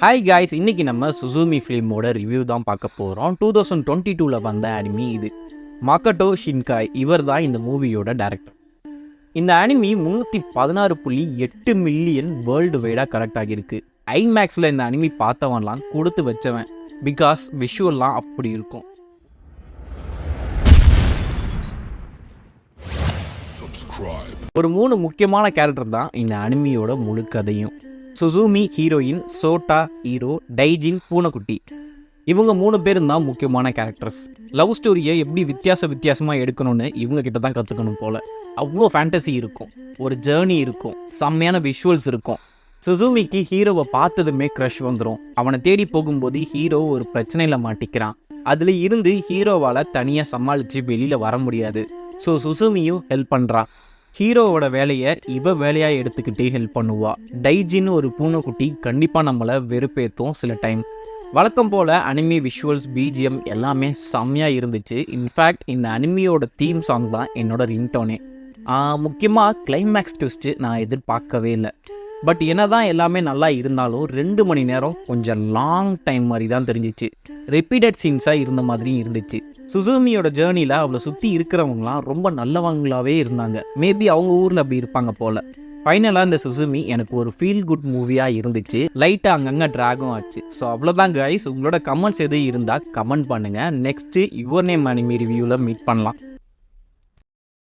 Hi guys, இன்றைக்கி நம்ம சுசூமி ஃபிலிமோட review தான் பார்க்க போகிறோம். 2022 வந்த அனிமி இது. மாக்கட்டோ ஷின்காய் இவர் தான் இந்த மூவியோட டைரக்டர். இந்த அனிமி 316.8 மில்லியன் வேர்ல்டு வைடாக கரெக்ட் ஆகியிருக்கு. ஐமேக்ஸில் இந்த அனிமி பார்த்தவன்லாம் கொடுத்து வச்சவன். பிகாஸ் விஷுவல்லாம் அப்படி இருக்கும். ஒரு 3 முக்கியமான கேரக்டர் தான் இந்த அனிமியோட முழு கதையும். சுசூமி ஹீரோயின், சோட்டா ஹீரோ, டைஜின் பூனைக்குட்டி. இவங்க 3 பேரும் தான் முக்கியமான கேரக்டர்ஸ். லவ் ஸ்டோரியை எப்படி வித்தியாசமாக எடுக்கணும்னு இவங்க கிட்ட தான் கற்றுக்கணும் போல். அவ்வளோ ஃபேண்டசி இருக்கும், ஒரு ஜேர்னி இருக்கும், செம்மையான விஷுவல்ஸ் இருக்கும். சுசூமிக்கு ஹீரோவை பார்த்ததுமே க்ரஷ் வந்துடும். அவனை தேடி போகும்போது ஹீரோ ஒரு பிரச்சனையில் மாட்டிக்கிறான். அதில் இருந்து ஹீரோவால் தனியாக சமாளித்து வெளியில் வர முடியாது. ஸோ சுசூமியும் ஹெல்ப் பண்ணுறா. ஹீரோவோட வேலையை இவ வேலையாக எடுத்துக்கிட்டே ஹெல்ப் பண்ணுவா. டைஜின்னு ஒரு பூனைக்குட்டி கண்டிப்பாக நம்மளை வெறுப்பேற்றும் சில டைம். வழக்கம் போல் அனிமி விஷுவல்ஸ், பிஜிஎம் எல்லாமே செம்மையாக இருந்துச்சு. இன்ஃபேக்ட் இந்த அனிமியோட தீம் சாங் தான் என்னோட ரிங்டோனே. முக்கியமாக கிளைமேக்ஸ் ட்விஸ்ட்டு நான் எதிர்பார்க்கவே இல்லை. பட் என்ன தான் எல்லாமே நல்லா இருந்தாலும் 2 மணி நேரம் கொஞ்சம் லாங் டைம் மாதிரி தான் தெரிஞ்சிச்சு. ரிப்பீட்டட் சீன்ஸாக இருந்த மாதிரியும் இருந்துச்சு. சுசூமியோட ஜேர்னியில் அவளை சுற்றி இருக்கிறவங்களாம் ரொம்ப நல்லவங்களாவே இருந்தாங்க. மேபி அவங்க ஊரில் அப்படி இருப்பாங்க போல். ஃபைனலாக இந்த சுசூமி எனக்கு ஒரு ஃபீல் குட் மூவியாக இருந்துச்சு. லைட்டாக அங்கங்கே ட்ராகும் ஆச்சு. ஸோ அவ்வளோதான் கைஸ். உங்களோட கமெண்ட்ஸ் எதுவும் இருந்தால் கமெண்ட் பண்ணுங்கள். நெக்ஸ்ட்டு யுவர் நேம் அனிமி ரிவ்யூவில் மீட் பண்ணலாம்.